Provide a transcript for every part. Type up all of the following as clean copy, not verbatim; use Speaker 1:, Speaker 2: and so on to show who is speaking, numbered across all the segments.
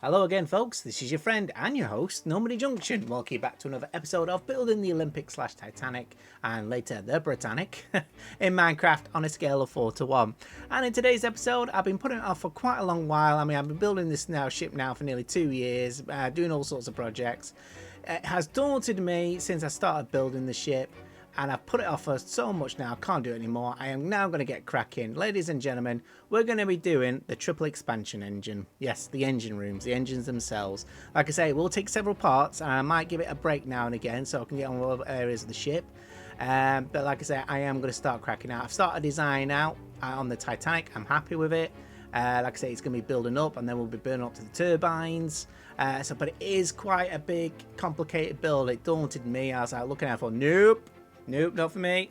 Speaker 1: Hello again, folks. This is your friend and your host, Normandie Junction. Welcome you back to another episode of building the Olympic / Titanic and later the Britannic in Minecraft on a scale of 4 to 1. And in today's episode, I've been putting it off for quite a long while. I mean, I've been building this ship now for nearly 2 years, doing all sorts of projects. It has daunted me since I started building the ship. And I've put it off for so much now, I can't do it anymore. I am now going to get cracking. Ladies and gentlemen, we're going to be doing the triple expansion engine. Yes, the engine rooms, the engines themselves. Like I say, we'll take several parts, and I might give it a break now and again so I can get on with other areas of the ship. But like I say, I am going to start cracking out. I've started design out on the Titanic. I'm happy with it. Like I say, it's going to be building up, and then we'll be burning up to the turbines. But it is quite a big, complicated build. It daunted me. I was like looking at it for Nope, not for me.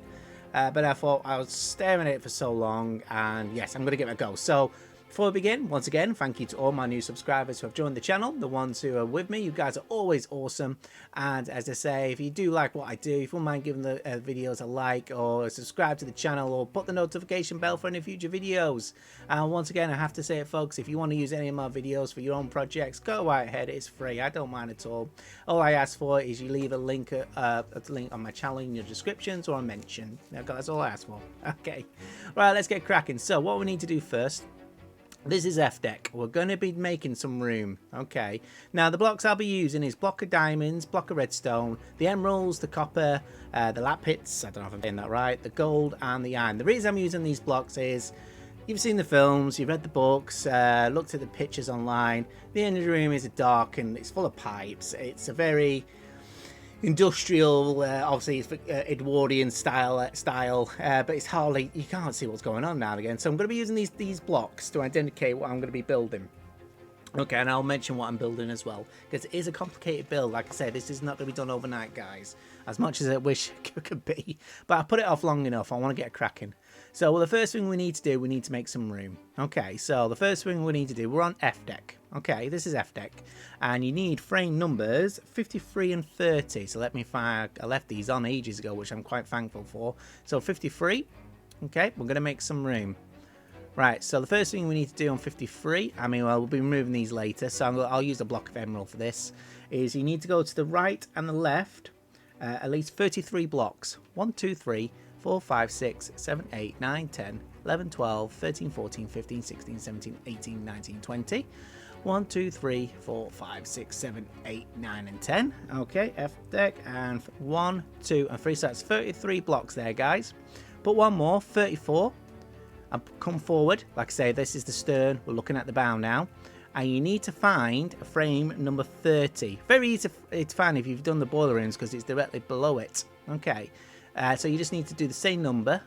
Speaker 1: But I thought I was staring at it for so long, and yes, I'm going to give it a go. So before we begin, once again, thank you to all my new subscribers who have joined the channel, the ones who are with me. You guys are always awesome. And as I say, if you do like what I do, if you wouldn't mind giving the videos a like or subscribe to the channel or put the notification bell for any future videos. And once again, I have to say it, folks, if you want to use any of my videos for your own projects, go right ahead. It's free. I don't mind at all. All I ask for is you leave a link on my channel in your descriptions or a mention. That's all I ask for. Okay. Right, let's get cracking. So what we need to do first, this is F deck. We're going to be making some room. Okay. Now, the blocks I'll be using is block of diamonds, block of redstone, the emeralds, the copper, the lapis, I don't know if I'm saying that right, the gold, and the iron. The reason I'm using these blocks is you've seen the films, you've read the books, looked at the pictures online. The engine room is dark and it's full of pipes. It's a very industrial, obviously it's Edwardian style, but it's hardly, you can't see what's going on now and again. So I'm going to be using these blocks to identify what I'm going to be building. Okay, and I'll mention what I'm building as well, because it is a complicated build. Like I said, this is not going to be done overnight, guys, as much as I wish it could be. But I put it off long enough. I want to get cracking. So, well, the first thing we need to do, we need to make some room. Okay, so the first thing we need to do, we're on F deck. Okay, this is F deck. And you need frame numbers 53 and 30. So let me find, I left these on ages ago, which I'm quite thankful for. So 53, okay, we're going to make some room. Right, so the first thing we need to do on 53, I mean, well, we'll be removing these later, so I'll use a block of emerald for this, is you need to go to the right and the left, at least 33 blocks. 1, 2, 3, 4, 5, 6, 7, 8, 9, 10, 11, 12, 13, 14, 15, 16, 17, 18, 19, 20. 1, 2, 3, 4, 5, 6, 7, 8, 9, and 10. Okay, F deck, and 1, 2, and 3, so that's 33 blocks there, guys. Put one more, 34. And come forward. Like I say, this is the stern. We're looking at the bow now. And you need to find frame number 30. Very easy to find if you've done the boiler rooms because it's directly below it. Okay. So you just need to do the same number.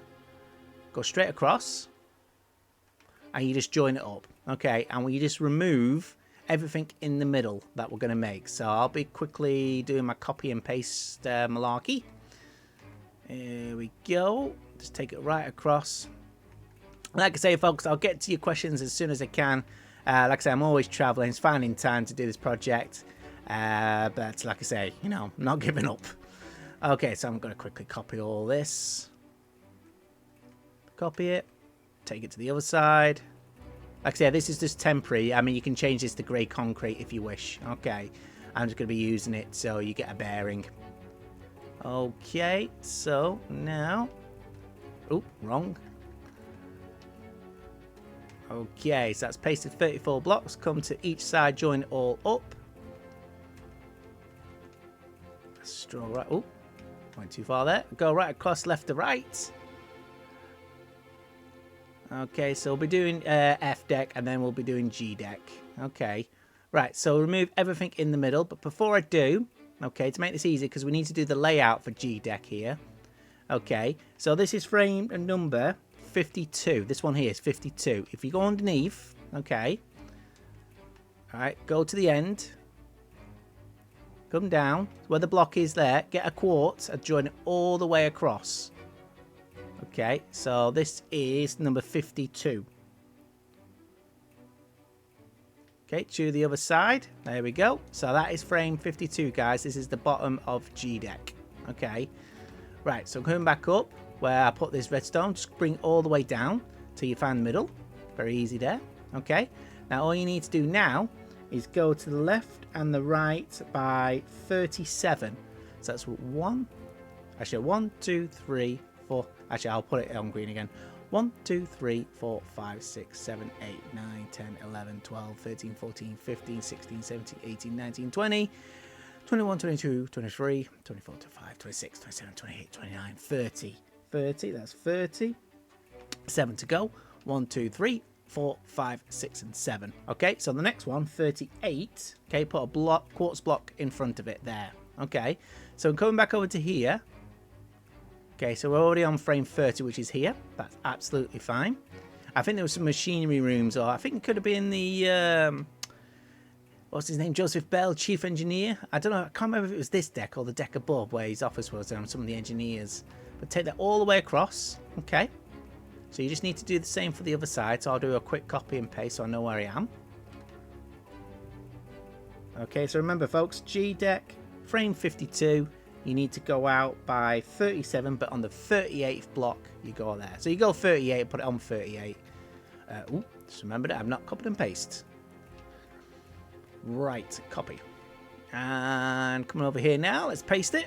Speaker 1: Go straight across. And you just join it up. Okay. And we just remove everything in the middle that we're going to make. So I'll be quickly doing my copy and paste malarkey. Here we go. Just take it right across. Like I say, folks, I'll get to your questions as soon as I can. Like I say, I'm always traveling. It's finding time to do this project. But like I say, you know, I'm not giving up. Okay, so I'm going to quickly copy all this. Copy it. Take it to the other side. Like I say, this is just temporary. I mean, you can change this to grey concrete if you wish. Okay, I'm just going to be using it so you get a bearing. Okay, so now... Oh, wrong. Okay, so that's pasted 34 blocks. Come to each side, join it all up. Straw right. Oh, went too far there. Go right across, left to right. Okay, so we'll be doing F deck and then we'll be doing G deck. Okay, right, so remove everything in the middle. But before I do, okay, to make this easy, because we need to do the layout for G deck here. Okay, so this is frame number 52. This one here is 52. If you go underneath, okay, all right, go to the end, come down where the block is there, get a quartz and join it all the way across. Okay, so this is number 52. Okay, to the other side. There we go. So that is frame 52, guys. This is the bottom of G deck. Okay, right, so coming back up where I put this redstone, just bring all the way down till you find the middle. Very easy there. Okay, now all you need to do now is go to the left and the right by 37. So that's 1. Actually, 1, 2, 3, 4. Actually, I'll put it on green again. 1, 2, 3, 4, 5, 6, 7, 8, 9, 10, 11, 12, 13, 14, 15, 16, 17, 18, 19, 20, 21, 22, 23, 24, 25, 26, 27, 28, 29, 30. 30, that's 30. 7 to go. 1, 2, 3, 4, 5, 6, and 7. Okay, so the next one, 38. Okay, put a quartz block in front of it there. Okay, so coming back over to here. Okay, so we're already on frame 30, which is here. That's absolutely fine. I think there was some machinery rooms, or I think it could have been the, what's his name? Joseph Bell, chief engineer. I don't know, I can't remember if it was this deck or the deck above where his office was and some of the engineers. But take that all the way across. Okay. So you just need to do the same for the other side. So I'll do a quick copy and paste so I know where I am. Okay, so remember folks, G deck, frame 52. You need to go out by 37, but on the 38th block, you go there. So you go 38, put it on 38. Just remember that I've not copied and pasted. Right, copy. And coming over here now, let's paste it.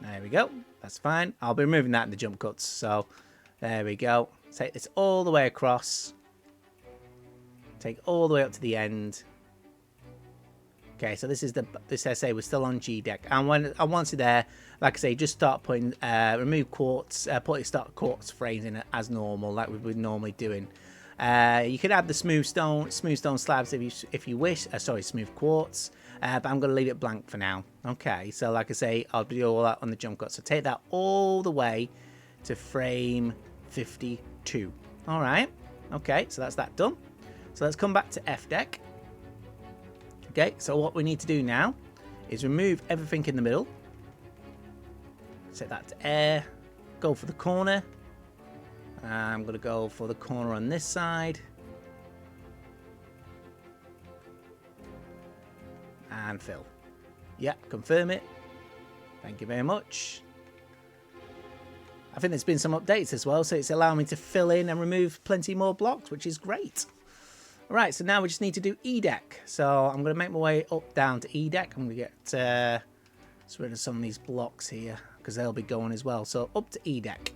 Speaker 1: There we go. That's fine. I'll be removing that in the jump cuts. So there we go. Take this all the way across. Take all the way up to the end. Okay, so this is this essay was still on G deck, and once you're there, like I say, just start putting remove quartz, start quartz frames in it as normal, like we've been normally doing. You could add the smooth stone slabs if you wish. Sorry, smooth quartz, but I'm going to leave it blank for now. Okay, so like I say, I'll do all that on the jump cut. So take that all the way to frame 52. All right. Okay, so that's that done. So let's come back to F deck. Okay, so what we need to do now is remove everything in the middle. Set that to air. Go for the corner. I'm going to go for the corner on this side. And fill. Yep, confirm it. Thank you very much. I think there's been some updates as well, so it's allowing me to fill in and remove plenty more blocks, which is great. Alright, so now we just need to do E deck. So I'm going to make my way up down to E deck. I'm going to get rid of some of these blocks here because they'll be going as well. So up to E deck.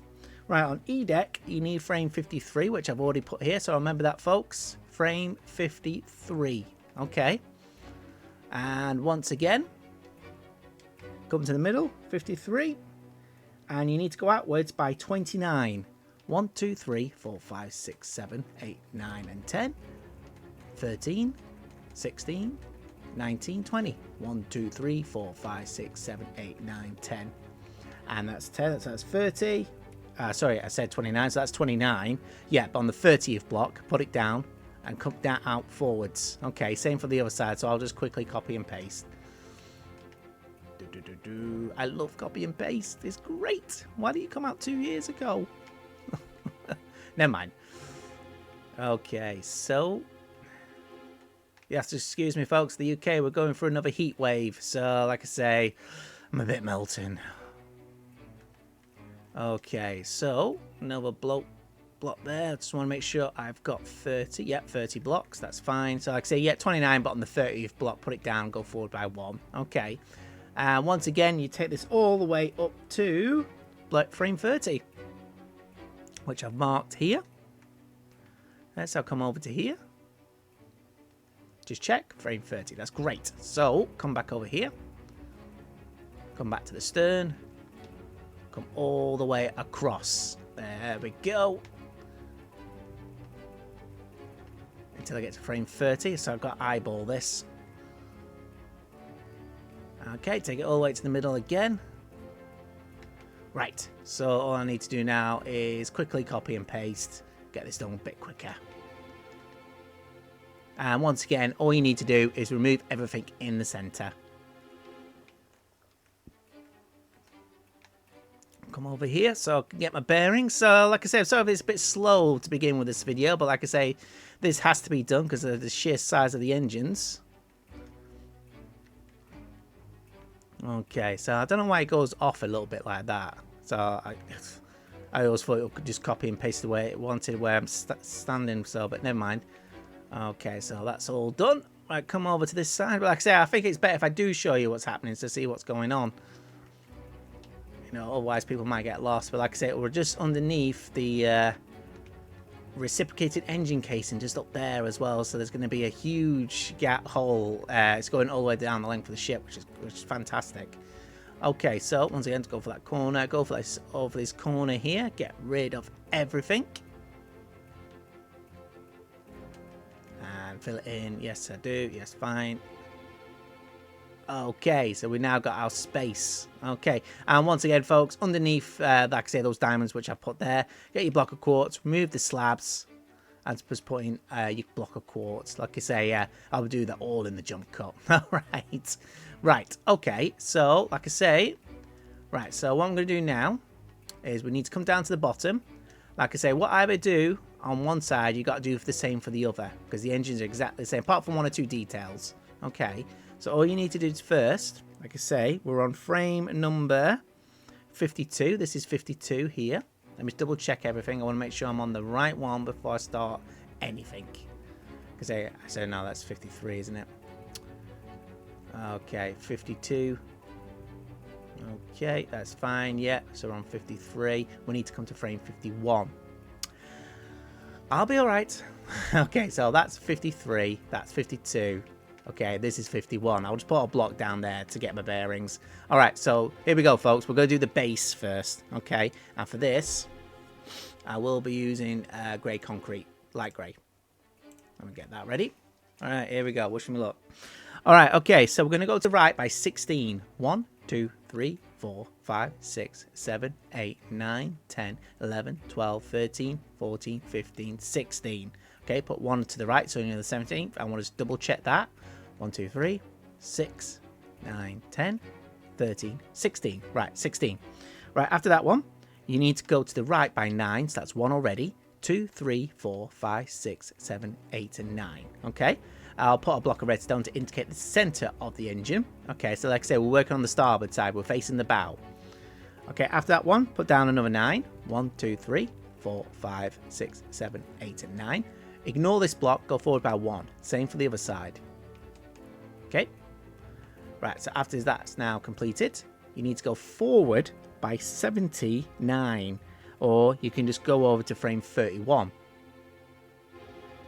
Speaker 1: Right, on E deck, you need frame 53, which I've already put here. So remember that, folks. Frame 53. Okay. And once again, come to the middle, 53. And you need to go outwards by 29. 1, 2, 3, 4, 5, 6, 7, 8, 9, and 10. 13, 16, 19, 20. 1, 2, 3, 4, 5, 6, 7, 8, 9, 10. And that's 10, so that's 30. Sorry, I said 29, so that's 29. Yeah, but on the 30th block, put it down and come that out forwards. Okay, same for the other side, so I'll just quickly copy and paste. I love copy and paste. It's great. Why did you come out 2 years ago? Never mind. Okay, so you have to excuse me, folks. The UK, we're going for another heat wave. So, like I say, I'm a bit melting. Okay, so another block there. I just want to make sure I've got 30. Yep, 30 blocks. That's fine. So, like I say, yeah, 29, but on the 30th block, put it down, go forward by 1. Okay. Once again, you take this all the way up to frame 30, which I've marked here. So I'll come over to here. Just check, frame 30. That's great. So, come back over here. Come back to the stern. Come all the way across. There we go. Until I get to frame 30. So I've got to eyeball this. Okay, take it all the way to the middle again. Right, so all I need to do now is quickly copy and paste. Get this done a bit quicker. And once again, all you need to do is remove everything in the center. Come over here so I can get my bearings. So, like I said, sorry if it's a bit slow to begin with this video, but like I say, this has to be done because of the sheer size of the engines. Okay, so I don't know why it goes off a little bit like that. So I always thought it could just copy and paste the way it wanted where I'm standing, so, but never mind. Okay, so that's all done. Right, come over to this side. But like I say, I think it's better if I do show you what's happening to see what's going on. You know, otherwise people might get lost. But like I say, we're just underneath the reciprocated engine casing just up there as well. So there's going to be a huge gap hole. It's going all the way down the length of the ship, which is fantastic. Okay, so once again, to go for that corner, go for this over this corner here, get rid of everything. And fill it in. Yes, I do. Yes, fine. Okay, so we now got our space. Okay, and once again, folks, underneath, like I say, those diamonds which I've put there, get your block of quartz, remove the slabs, and just put in your block of quartz. Like I say, I will do that all in the jump cut. All right. Right, okay, so, like I say, right, so what I'm going to do now is we need to come down to the bottom. Like I say, what I would do on one side, you got to do the same for the other, because the engines are exactly the same, apart from one or two details. Okay, so all you need to do is first, like I say, we're on frame number 52. This is 52 here. Let me double check everything. I want to make sure I'm on the right one before I start anything. Because I said, no, that's 53, isn't it? Okay, 52. Okay, that's fine. Yeah, so we're on 53. We need to come to frame 51. I'll be all right. Okay, so that's 53. That's 52. Okay, this is 51. I'll just put a block down there to get my bearings. All right, so here we go, folks. We're going to do the base first. Okay, and for this, I will be using grey concrete, light grey. Let me get that ready. All right, here we go. Wish me luck. All right, okay, so we're going to go to the right by 16. 1, 2, 3, 4, 5, 6, 7, 8, 9, 10, 11, 12, 13, 14, 15, 16. Okay, put 1 to the right, so you're the 17th. I want to just double check that. 1, 2, 3, 6, 9, 10, 13, 16. Right, 16. Right, after that one, you need to go to the right by 9, so that's 1 already. 2, 3, 4, 5, 6, 7, 8, and 9. Okay. I'll put a block of redstone to indicate the center of the engine. Okay, so like I say, we're working on the starboard side. We're facing the bow. Okay, after that one, put down another 9. 1, 2, 3, 4, 5, 6, 7, 8, and 9. Ignore this block. Go forward by 1. Same for the other side. Okay. Right, so after that's now completed, you need to go forward by 79. Or you can just go over to frame 31.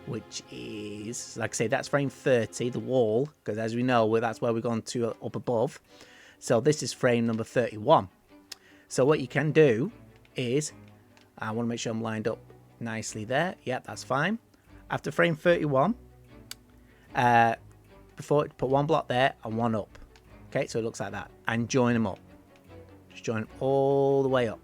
Speaker 1: Which is, like I say, that's frame 30, the wall, because as we know, that's where we're going to up above. So this is frame number 31. So what you can do is, I want to make sure I'm lined up nicely there. Yep, that's fine. After frame 31, before put 1 block there and 1 up. Okay, so it looks like that. And join them up. Just join them all the way up.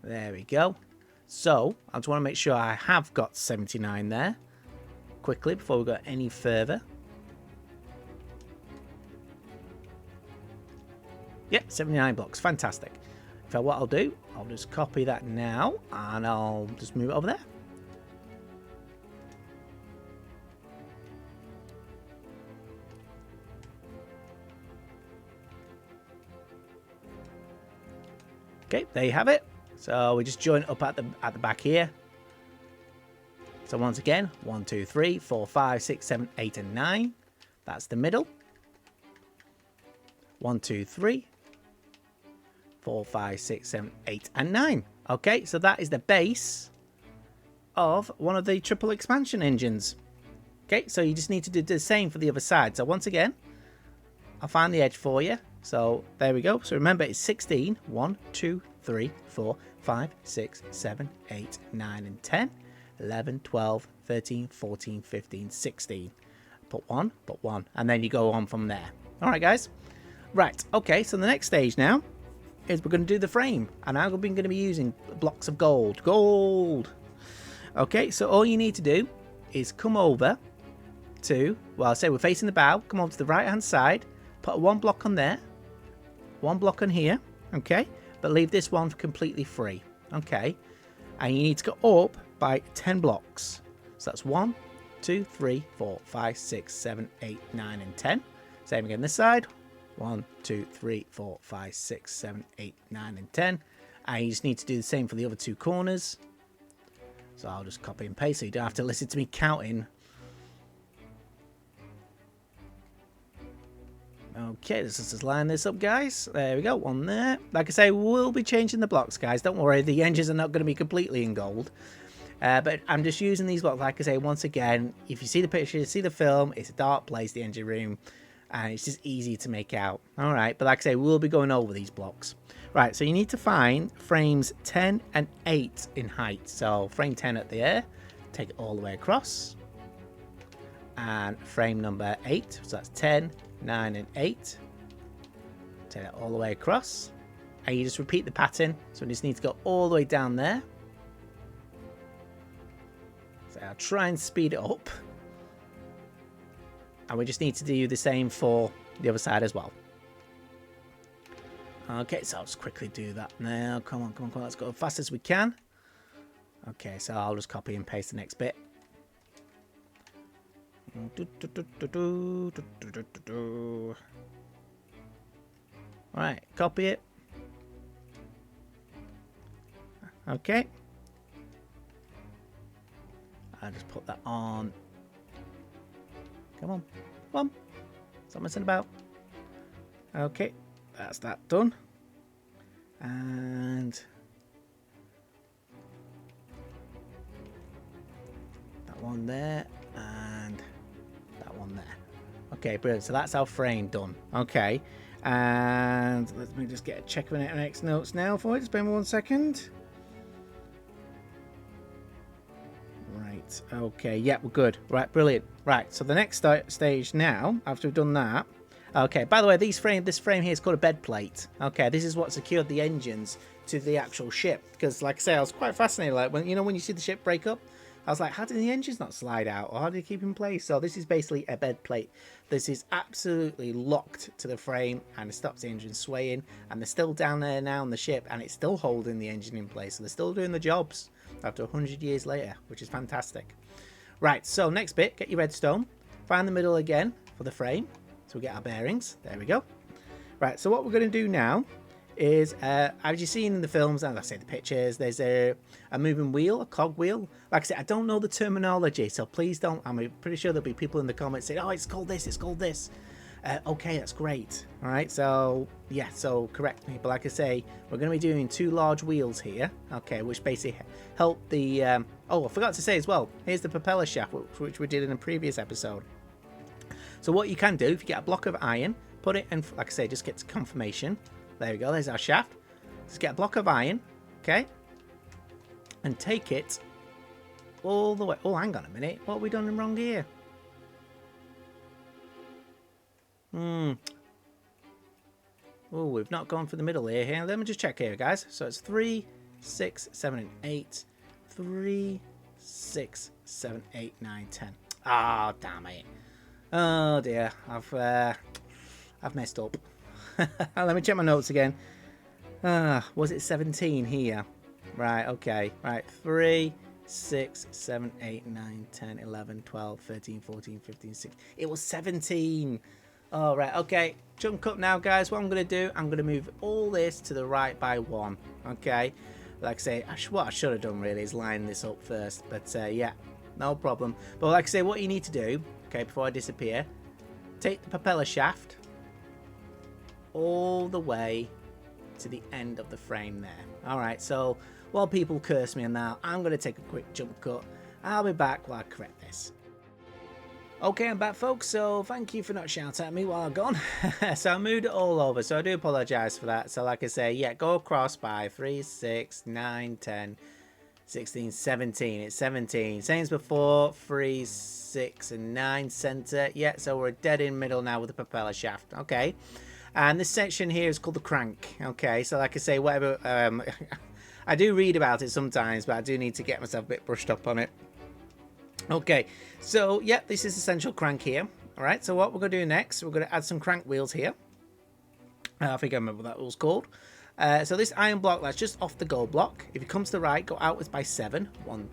Speaker 1: There we go. So, I just want to make sure I have got 79 there. Quickly, before we go any further. Yep, 79 blocks. Fantastic. So what I'll do, I'll just copy that now, and I'll just move it over there. Okay, there you have it. So we just join up at the back here. So once again, 1, 2, 3, 4, 5, 6, 7, 8, and 9. That's the middle. 1, 2, 3, 4, 5, 6, 7, 8, and 9. Okay, so that is the base of one of the triple expansion engines. Okay, so you just need to do the same for the other side. So once again, I'll find the edge for you. So there we go. So remember, it's 16. 1, 2, 3, 4, 5, 6, 7, 8, 9, and 10. 11, 12, 13, 14, 15, 16. Put 1, put 1. And then you go on from there. All right, guys. Right. Okay, so the next stage now is we're going to do the frame. And I'm going to be using blocks of gold. Gold! Okay, so all you need to do is come over to, well, say we're facing the bow. Come over to the right-hand side. Put 1 block on there. 1 block on here. Okay? But leave this one completely free. Okay? And you need to go up by 10 blocks. So that's 1, 2, 3, 4, 5, 6, 7, 8, 9, and 10. Same again this side. 1, 2, 3, 4, 5, 6, 7, 8, 9, and 10. And you just need to do the same for the other two corners. So I'll just copy and paste so you don't have to listen to me counting. Okay, let's just line this up, guys. There we go, one there. Like I say, we'll be changing the blocks, guys. Don't worry, the engines are not going to be completely in gold. But I'm just using these blocks, like I say, once again, if you see the picture, see the film, it's a dark place, the engine room, and it's just easy to make out. All right, but like I say, we'll be going over these blocks. Right, so you need to find frames 10 and 8 in height. So frame 10 at the air, take it all the way across. And frame number 8, so that's 10, 9 and 8. Take it all the way across. And you just repeat the pattern. So we just need to go all the way down there. So I'll try and speed it up. And we just need to do the same for the other side as well. Okay, so I'll just quickly do that now. Come on, come on, come on. Let's go as fast as we can. Okay, so I'll just copy and paste the next bit. Alright, copy it. Okay. I'll just put that on. Come on. Come on. Stop messing about. Okay. That's that done. And that one there. And that one there. Okay, brilliant. So that's our frame done. Okay. And let me just get a check of the next notes now for it. Just bear with me 1 second. Right. Okay. Yeah, we're good. Right. Brilliant. Right. So the next stage now, after we've done that. Okay. By the way, this frame here is called a bed plate. Okay. This is what secured the engines to the actual ship. Because, like I say, I was quite fascinated. Like when you see the ship break up, I was like, how did the engines not slide out, or how did it keep in place? So this is basically a bed plate. This is absolutely locked to the frame, and it stops the engine swaying. And they're still down there now on the ship, and it's still holding the engine in place. So they're still doing the jobs after 100 years later, which is fantastic. Right, so next bit, get your redstone, find the middle again for the frame, so we get our bearings. There we go. Right, so what we're going to do now is, as you've seen in the films, and I say the pictures, there's a moving wheel, a cog wheel. Like I said, I don't know the terminology, so please don't. I'm pretty sure there'll be people in the comments saying, oh, it's called this, it's called this. Okay, that's great. All right, so yeah, so correct me. But like I say, we're going to be doing 2 large wheels here, okay, which basically help the... oh, I forgot to say as well, here's the propeller shaft, which we did in a previous episode. So what you can do, if you get a block of iron, put it in, like I say, just get confirmation. There we go, there's our shaft. Just get a block of iron, okay, and take it all the way. Oh, hang on a minute, what have we done wrong here? Oh, we've not gone for the middle here. Let me just check here, guys. So it's 3, 6, 7, and 8. 3, 6, 7, 8, 9, 10. Ah, oh, damn it. Oh dear, I've messed up. Let me check my notes again. Was it 17 here? Right, okay. Right, 3, 6, 7, 8, 9, 10, 11, 12, 13, 14, 15, 16. It was 17. All right, okay. Jump up now, guys. What I'm going to do, I'm going to move all this to the right by 1. Okay. Like I say, what I should have done really is line this up first. But yeah, no problem. But like I say, what you need to do, okay, before I disappear, take the propeller shaft all the way to the end of the frame there. All right, so while people curse me on that, I'm going to take a quick jump cut. I'll be back while I correct this. Okay, I'm back, folks, so thank you for not shouting at me while I'm gone. So I moved it all over, so I do apologise for that. So like I say, yeah, go across by 3, 6, 9, 10, 16, 17. It's 17. Same as before, 3, 6, and 9 centre. Yeah, so we're dead in middle now with the propeller shaft. Okay, and this section here is called the crank. Okay, so like I say, whatever, I do read about it sometimes, but I do need to get myself a bit brushed up on it. Okay, so yeah, this is the central crank here. All right, so what we're going to do next, we're going to add some crank wheels here. I think I remember what that was called. So this iron block, that's just off the gold block. If you come to the right, go outwards by 7. 1,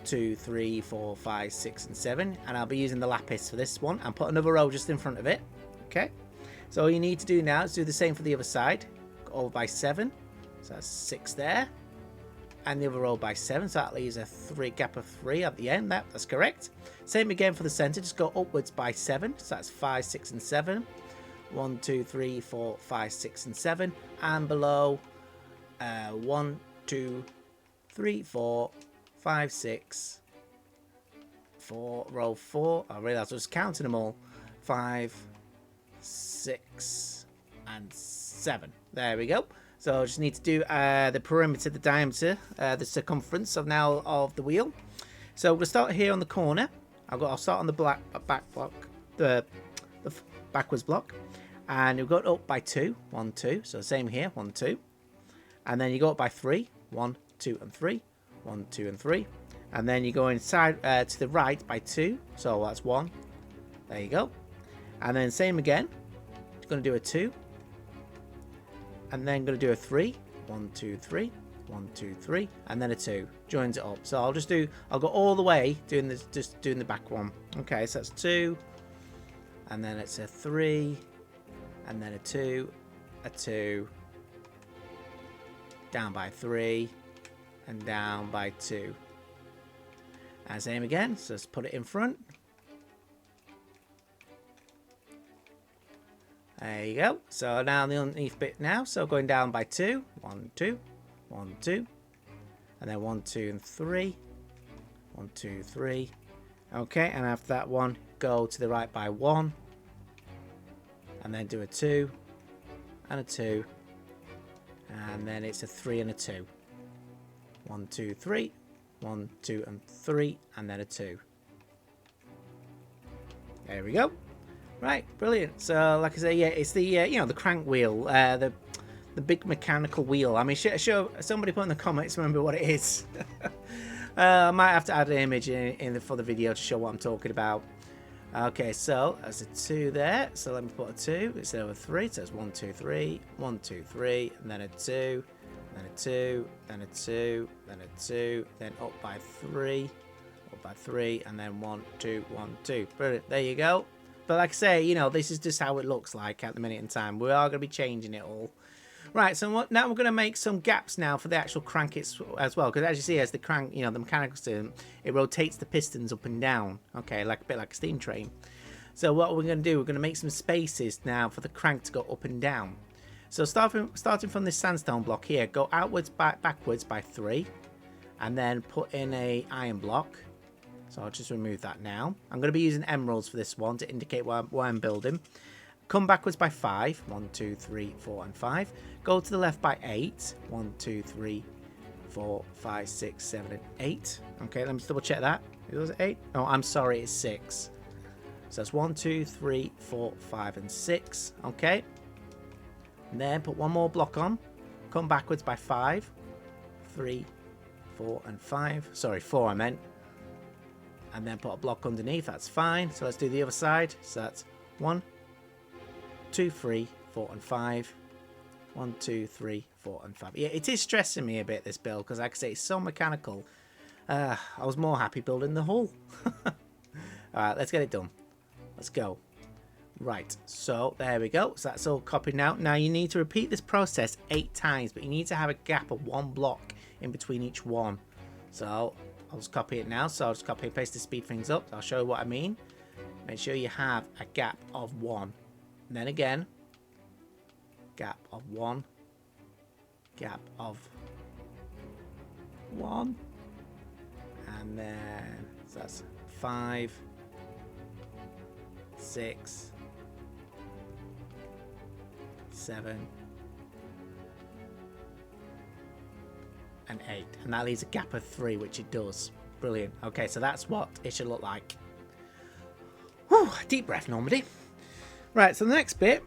Speaker 1: 2, 3, 4, 5, 6, and 7. And I'll be using the lapis for this one and put another row just in front of it. Okay, so all you need to do now is do the same for the other side. Go over by 7. So that's 6 there. And the other row by 7, so that leaves a gap of 3 at the end. That's correct. Same again for the center, just go upwards by 7, so that's 5, 6, and 7. 1, 2, 3, 4, 5, 6, and 7. And below 1, 2, 3, 4, 5, 6, 4, row 4. I realised I was counting them all. 5, 6, and 7. There we go. So I just need to do the perimeter, the diameter, the circumference of the wheel. So we'll start here on the corner. I'll start on the back block, the backwards block, and you'll go up by 2, 1, 2. So same here, 1, 2, and then you go up by 3, 1, 2, and 3, 1, 2, and 3, and then you go inside to the right by 2. So that's 1. There you go, and then same again. You're going to do a 2. And then going to do a 3, 1, 2, 3, 1, 2, 3, and then a 2. Joins it up. So I'll go all the way doing this, just doing the back one. Okay, so that's 2, and then it's a 3, and then a 2, a 2, down by 3, and down by 2. And same again. So let's put it in front. There you go. So now the underneath bit now. So going down by 2. 1, 2, 1, 2. And then 1, 2, and 3. 1, 2, 3. Okay, and after that one, go to the right by 1. And then do a 2. And a 2. And then it's a 3 and a 2. 1, 2, 3. 1, 2, and 3. And then a 2. There we go. Right, brilliant. So, like I say, yeah, it's the the crank wheel, the big mechanical wheel. I mean, show somebody put in the comments. Remember what it is. I might have to add an image for the video to show what I'm talking about. Okay, so there's a 2 there. So let me put a 2 instead of a 3. So it's 1, 2, 3, 1, 2, 3, and then a 2, then a 2, then a 2, then a 2, then up by 3, and then 1, 2, 1, 2. Brilliant. There you go. But like I say, this is just how it looks like at the minute in time. We are going to be changing it all. Right, so now we're going to make some gaps now for the actual crank as well. Because as you see, as the crank, the mechanical system, it rotates the pistons up and down. Okay, like a bit like a steam train. So what we're going to do, we're going to make some spaces now for the crank to go up and down. So starting from this sandstone block here, go outwards, backwards by 3. And then put in a iron block. So I'll just remove that now. I'm going to be using emeralds for this one to indicate where I'm building. Come backwards by 5. 1, 2, 3, 4, and 5. Go to the left by 8. 1, 2, 3, 4, 5, 6, 7, and 8. Okay, let me just double check that. Was it 8? Oh, I'm sorry, it's 6. So that's 1, 2, 3, 4, 5, and 6. Okay. And then put one more block on. Come backwards by 5. 3, 4, and 5. Sorry, 4 I meant. And then put a block underneath. That's fine. So let's do the other side. So that's 1, 2, 3, 4, and 5. 1, 2, 3, 4, and 5. Yeah, it is stressing me a bit, this build, because like I say, it's so mechanical. I was more happy building the hull. Alright, let's get it done. Let's go. Right, so there we go. So that's all copied now. Now you need to repeat this process 8 times, but you need to have a gap of 1 block in between each one. So I'll just copy it now. So I'll just copy and paste to speed things up. I'll show you what I mean. Make sure you have a gap of 1. And then again, gap of 1. Gap of 1. And then so that's 5, 6, 7, and 8, and that leaves a gap of 3, which it does. Brilliant. Okay, so that's what it should look like. Whew, deep breath, Normandie. Right, so the next bit.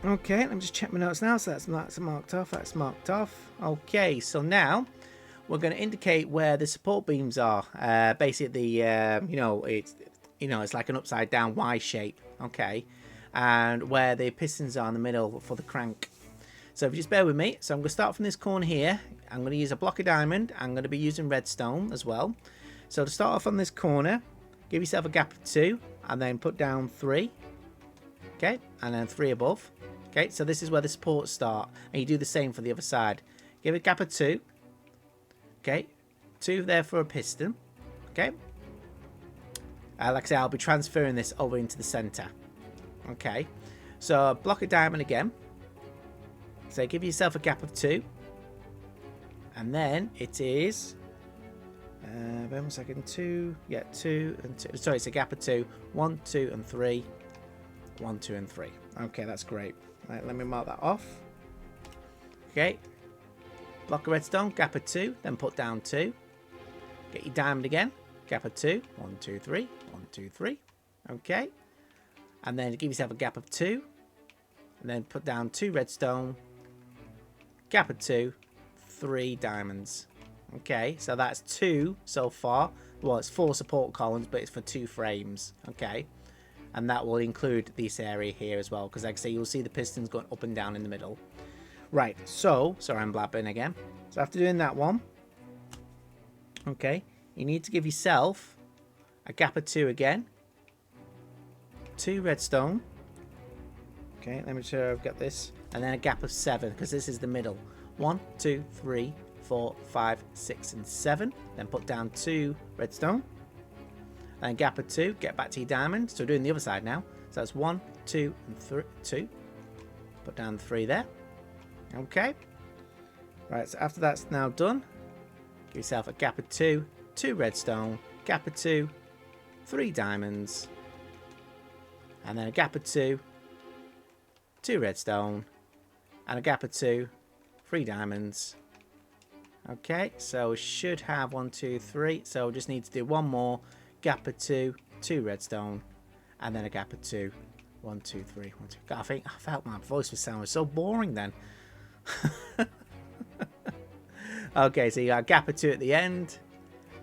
Speaker 1: Okay, let me just check my notes now. So that's marked off. That's marked off. Okay, so now we're going to indicate where the support beams are. Basically, it's like an upside down Y shape. Okay, and where the pistons are in the middle for the crank. So if you just bear with me. So I'm going to start from this corner here. I'm going to use a block of diamond. I'm going to be using redstone as well. So to start off on this corner, give yourself a gap of 2 and then put down 3. Okay, and then 3 above. Okay, so this is where the supports start, and you do the same for the other side. Give it a gap of 2. Okay, 2 there for a piston. Okay. Like I say, I'll be transferring this over into the center. Okay, so block a diamond again. So give yourself a gap of 2. And then it is... wait 1 second. 2. Yeah, 2 and 2. Sorry, it's a gap of 2. 1, 2, and 3. 1, 2, and 3. Okay, that's great. Right, let me mark that off. Okay. Block a redstone, gap of 2. Then put down 2. Get your diamond again. Gap of 2. 1, 2, 3. 1, 2, 3. Okay. And then give yourself a gap of 2. And then put down 2 redstone. Gap of 2. 3 diamonds. Okay, so that's 2 so far. Well, it's 4 support columns, but it's for 2 frames. Okay, and that will include this area here as well, because like I say, you'll see the pistons going up and down in the middle. Right, so sorry, I'm blabbing again. So after doing that one, okay, you need to give yourself a gap of 2 again. 2 redstone. Okay, let me make sure I've got this, and then a gap of 7, because this is the middle. 1, 2, 3, 4, 5, 6, and 7. Then put down 2 redstone. And gap of 2. Get back to your diamond. So we're doing the other side now. So that's 1, 2, and 3. 2. Put down 3 there. Okay. Right. So after that's now done, give yourself a gap of 2. 2 redstone. Gap of 2. 3 diamonds. And then a gap of 2. 2 redstone. And a gap of 2. 3 diamonds. Okay, so we should have 1, 2, 3. So we just need to do one more. Gap of 2, 2 redstone, and then a gap of 2. 1, 2, 3. 1, 2. God, I felt my voice was sounding so boring then. Okay, so you got a gap of 2 at the end,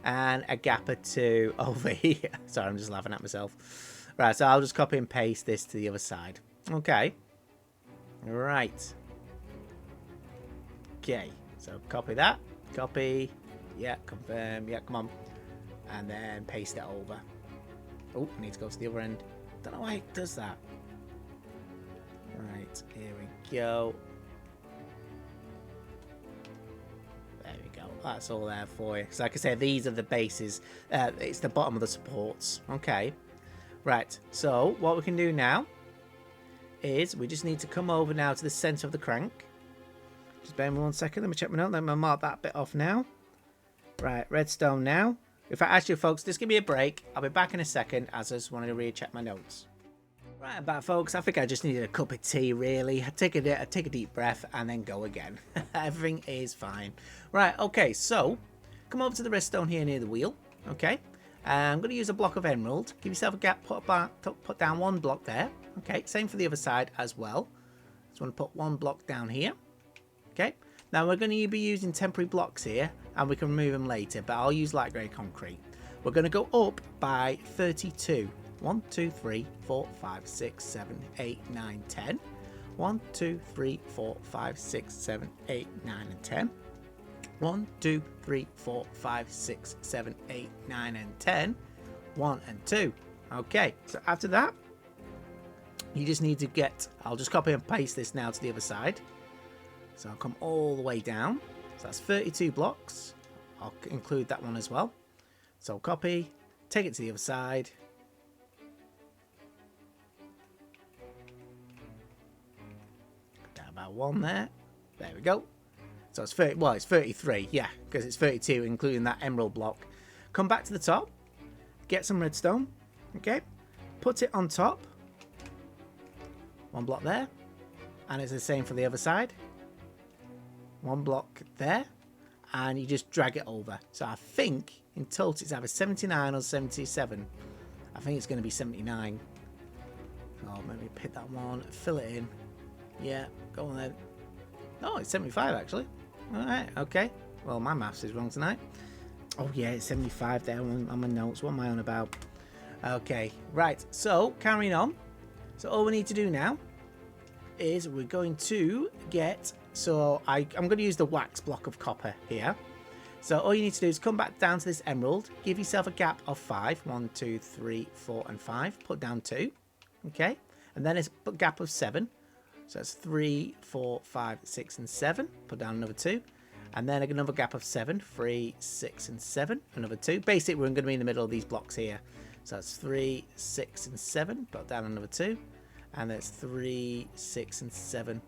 Speaker 1: and a gap of 2 over here. Sorry, I'm just laughing at myself. Right, so I'll just copy and paste this to the other side. Okay. Right. Okay, so copy that, copy, yeah, confirm, yeah, come on, and then paste it over. Oh, I need to go to the other end. Don't know why it does that. Right, here we go. There we go. That's all there for you. So like I said, these are the bases. It's the bottom of the supports. Okay. Right, so what we can do now is we just need to come over now to the center of the crank. Just bear with me 1 second. Let me check my note. Let me mark that bit off now. Right, redstone now. In fact, actually, folks, just give me a break. I'll be back in a second as I just wanted to recheck my notes. Right, I'm back, folks. I think I just needed a cup of tea, really. I take a deep breath and then go again. Everything is fine. Right, okay, so come over to the redstone here near the wheel. Okay, I'm going to use a block of emerald. Give yourself a gap. Put down 1 block there. Okay, same for the other side as well. Just want to put 1 block down here. Okay, now we're going to be using temporary blocks here, and we can remove them later, but I'll use light grey concrete. We're going to go up by 32. 1, 2, 3, 4, 5, 6, 7, 8, 9, 10. 1, 2, 3, 4, 5, 6, 7, 8, 9, and 10. 1, 2, 3, 4, 5, 6, 7, 8, 9, and 10. 1 and 2. Okay, so after that, you just need to get, I'll just copy and paste this now to the other side. So I'll come all the way down. So that's 32 blocks. I'll include that one as well. So copy, take it to the other side. Down about 1 there. There we go. So it's 30, well, it's 33, yeah, because it's 32, including that emerald block. Come back to the top, get some redstone, okay, put it on top. 1 block there, and it's the same for the other side. 1 block there, and you just drag it over. So I think in total it's either 79 or 77. I think it's going to be 79. So maybe pick that one, fill it in. Yeah, go on then. Oh, it's 75 actually. Alright, okay. Well, my maths is wrong tonight. Oh yeah, it's 75 there on my notes. What am I on about? Okay, right. So, carrying on. So all we need to do now is we're going to get... So I'm going to use the wax block of copper here. So all you need to do is come back down to this emerald. Give yourself a gap of 5. 1, 2, 3, 4, and 5. Put down 2. Okay. And then it's a gap of 7. So that's 3, 4, 5, 6, and 7. Put down another 2. And then another gap of 7, 3, 6, and 7. Another 2. Basically, we're going to be in the middle of these blocks here. So that's 3, 6, and 7. Put down another 2. And that's 3, 6, and 7.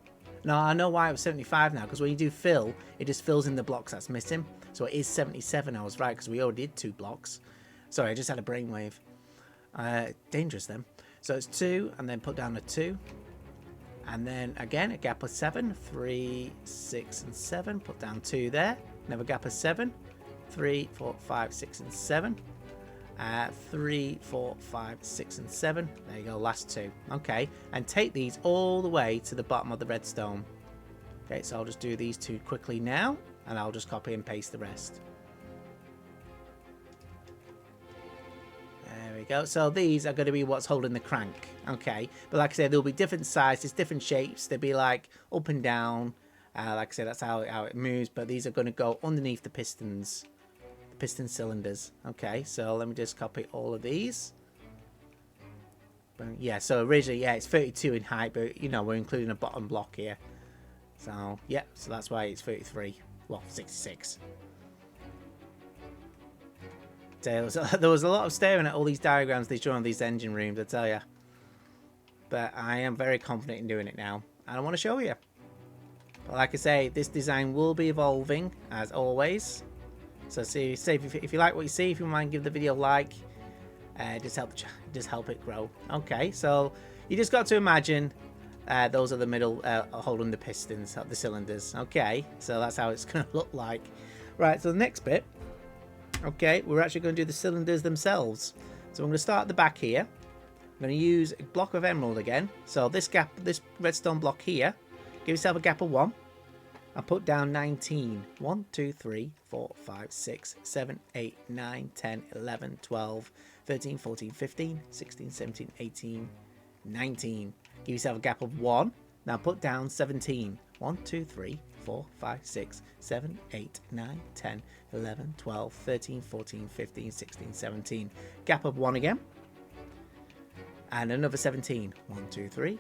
Speaker 1: Now, I know why it was 75 now, because when you do fill, it just fills in the blocks that's missing. So it is 77. I was right, because we already did 2 blocks. Sorry, I just had a brainwave. Dangerous then. So it's 2, and then put down a 2. And then again, a gap of 7, 3, 6, and 7. Put down 2 there. Another gap of 7, 3, 4, 5, 6, and 7. 3, 4, 5, 6, and 7. There you go, last 2. Okay, and take these all the way to the bottom of the redstone. Okay, so I'll just do these 2 quickly now, and I'll just copy and paste the rest. There we go. So these are going to be what's holding the crank. Okay, but like I said, there'll be different sizes, different shapes. They'll be like up and down. Like I said, that's how it moves. But these are going to go underneath the pistons, the piston cylinders. Okay, so let me just copy all of these. But yeah, so originally, yeah, it's 32 in height, but you know, we're including a bottom block here. So yeah, so that's why it's 33. Well, 66. There was a lot of staring at all these diagrams they show on these engine rooms, I tell you. But I am very confident in doing it now, and I want to show you. But like I say, this design will be evolving as always. So see if you like what you see, if you mind, give the video a like. Just help it grow. Okay, so you just got to imagine those are the middle holding the pistons, the cylinders. Okay, so that's how it's going to look like. Right, so the next bit. Okay, we're actually going to do the cylinders themselves. So I'm going to start at the back here. I'm going to use a block of emerald again. So this gap, this redstone block here, give yourself a gap of 1. I'll put down 19. 1, 2, 3, 4, 5, 6, 7, 8, 9, 10, 11, 12, 13, 14, 15, 16, 17, 18, 19. Give yourself a gap of 1. Now put down 17. 1, 2, 3, 4, 5, 6, 7, 8, 9, 10, 11, 12, 13, 14, 15, 16, 17. Gap of 1 again. And another 17. 1, 2, 3,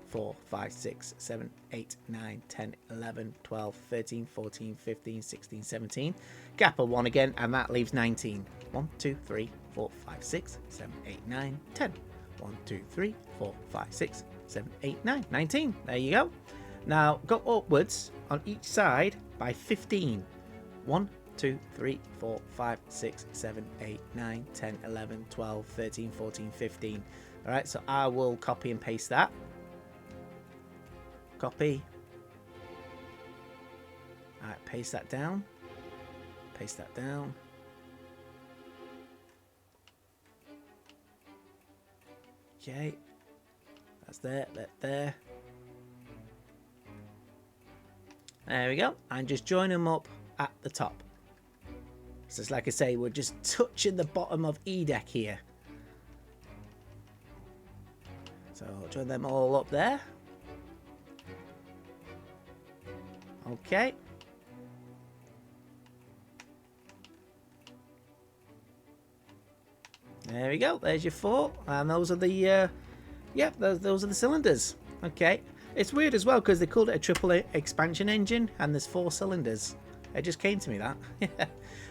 Speaker 1: 4, 5, 6, 7, 8, 9, 10, 11, 12, 13, 14, 15, 16, 17. Gap of 1 again, and that leaves 19. 1, 2, 3, 4, 5, 6, 7, 8, 9, 10. 1, 2, 3, 4, 5, 6, 7, 8, 9. 19. There you go. Now go upwards on each side by 15. 1, 2, 3, 4, 5, 6, 7, 8, 9, 10, 11, 12, 13, 14, 15. Alright, so I will copy and paste that. Copy. Alright, paste that down. Paste that down. Okay. That's there, that there. There we go. And just join them up at the top. So it's like I say, we're just touching the bottom of E deck here. So join them all up there. Okay. There we go. There's your 4, and those are the those are the cylinders. Okay. It's weird as well because they called it a triple expansion engine, and there's 4 cylinders. It just came to me that.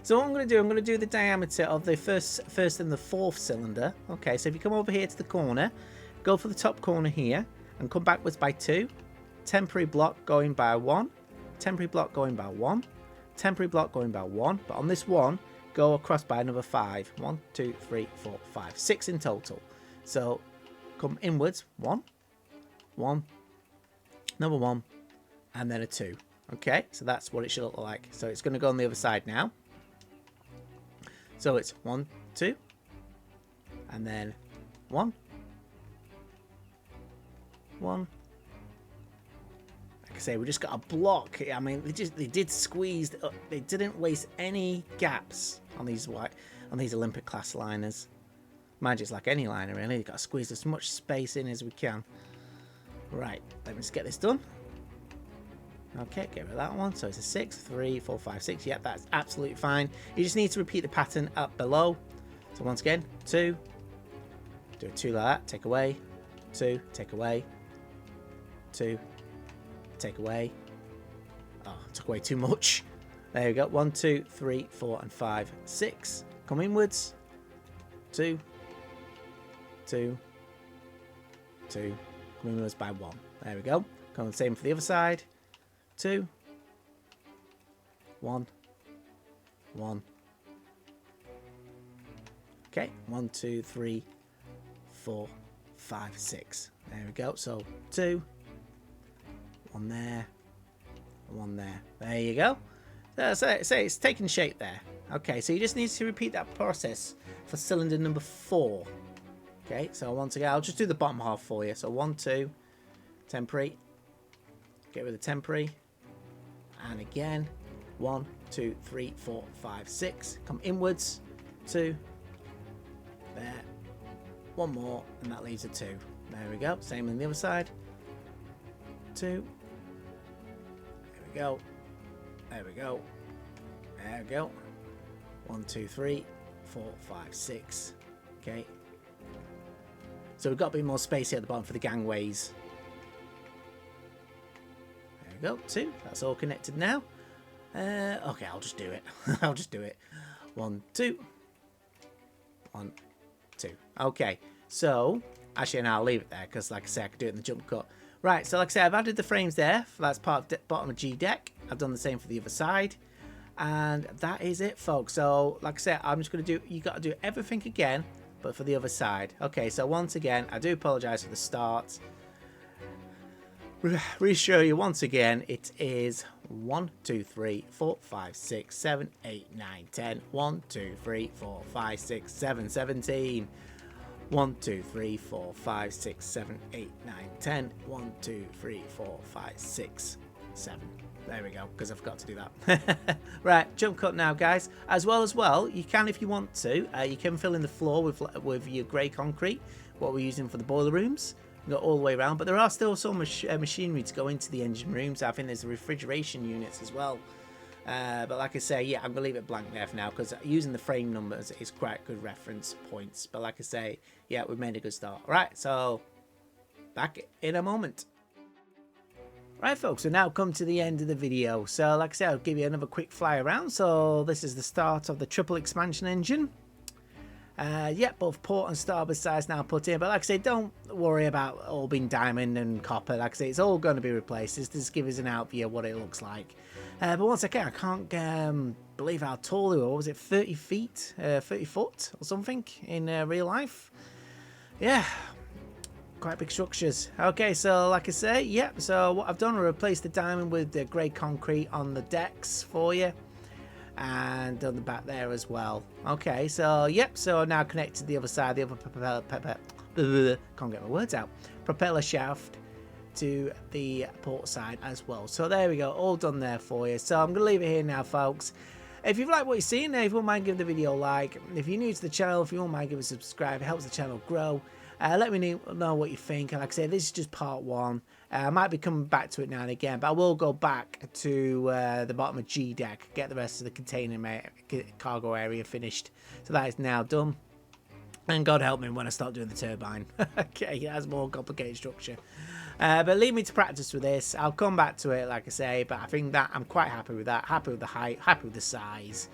Speaker 1: So what I'm going to do the diameter of the first and the 4th cylinder. Okay, so if you come over here to the corner, go for the top corner here, and come backwards by 2. Temporary block going by 1. Temporary block going by 1. Temporary block going by 1. But on this one, go across by another 5. 1, 2, 3, 4, 5. 6 in total. So come inwards. 1. 1. Another 1. And then a 2. Okay, so that's what it should look like. So it's going to go on the other side now. So it's 1, 2. And then 1. 1. Like I say, we just got a block. I mean, they did squeeze. They didn't waste any gaps on these Olympic class liners. Mind you, it's like any liner really. You've got to squeeze as much space in as we can. Right, let me just get this done. Okay, get rid of that one. So it's a 6, 3, 4, 5, 6. Yep, that's absolutely fine. You just need to repeat the pattern up below. So once again, 2. Do a 2 like that. Take away. 2. Take away. 2. Take away. Oh, took away too much. There we go. 1, 2, 3, 4, and 5, 6. Come inwards. 2, 2, 2. Come inwards by 1. There we go. Come on, same for the other side. 2, 1, 1. Okay, 1, 2, 3, 4, 5, 6. There we go. So 2, 1 there, 1 there. There you go. So it's taking shape there. Okay, so you just need to repeat that process for cylinder number 4. Okay, so once again, I'll just do the bottom half for you. So 1, 2, temporary. Get rid of the temporary. And again, 1, 2, 3, 4, 5, 6. Come inwards. 2. There. 1 more, and that leaves a 2. There we go. Same on the other side. 2. There we go. There we go. There we go. 1, 2, 3, 4, 5, 6. Okay. So we've got a bit more space here at the bottom for the gangways. There we go. 2. That's all connected now. Okay, I'll just do it. I'll just do it. 1, 2. 1, 2. Okay. So, actually, now I'll leave it there because, like I said, I could do it in the jump cut. Right, so like I said, I've added the frames there. That's part of the bottom of G deck. I've done the same for the other side. And that is it, folks. So, like I said, I'm just going to do, you got to do everything again, but for the other side. Okay, so once again, I do apologise for the start. Reassure you once again, it is 1, 2, 3, 4, 5, 6, 7, 8, 9, 10. 1, 2, 3, 4, 5, 6, 7, 17. 1, 2, 3, 4, 5, 6, 7, 8, 9, 10. 1, 2, 3, 4, 5, 6, 7. There we go, because I forgot to do that. Right, jump cut now, guys. As well, you can, if you want to, you can fill in the floor with your grey concrete, what we're using for the boiler rooms. Go all the way around, but there are still some machinery to go into the engine rooms. I think there's the refrigeration units as well. But like I say, yeah, I'm going to leave it blank there for now because using the frame numbers is quite good reference points. But like I say, yeah, we've made a good start. Right, so back in a moment. Right, folks, we've now come to the end of the video. So like I said, I'll give you another quick fly around. So this is the start of the triple expansion engine. Yeah, both port and starboard sides now put in, but like I say, don't worry about all being diamond and copper. Like I say, it's all going to be replaced. This just gives us an out view of what it looks like. But once again, I can't believe how tall they were. What was it, 30 feet, 30 foot or something in real life? Yeah, quite big structures. Okay, so like I say, yeah, so what I've done, I replaced the diamond with the grey concrete on the decks for you. And on the back there as well. Okay, so yep, so now connected to the other side, the other can't get my words out, propeller shaft to the port side as well. So there we go, all done there for you. So I'm gonna leave it here now, folks. If you've liked what you've seen, if you wouldn't mind giving the video a like, if you're new to the channel, if you wouldn't mind giving a subscribe, it helps the channel grow. Let me know what you think. And like I said, this is just part 1. I might be coming back to it now and again, but I will go back to the bottom of G deck, get the rest of the container cargo area finished. So that is now done. And God help me when I start doing the turbine. Okay, that's more complicated structure. But leave me to practice with this. I'll come back to it, like I say, but I think that I'm quite happy with that. Happy with the height, happy with the size.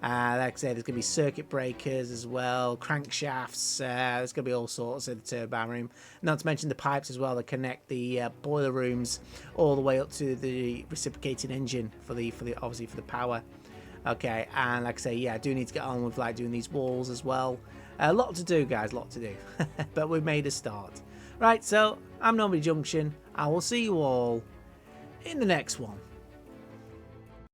Speaker 1: Like I say, there's going to be circuit breakers as well, crankshafts, there's going to be all sorts of the turbine room. Not to mention the pipes as well that connect the boiler rooms all the way up to the reciprocating engine for the obviously for the power. Okay, and like I say, yeah, I do need to get on with like doing these walls as well. A lot to do, guys, a lot to do. But we've made a start. Right, so I'm Normandie Junction. I will see you all in the next one.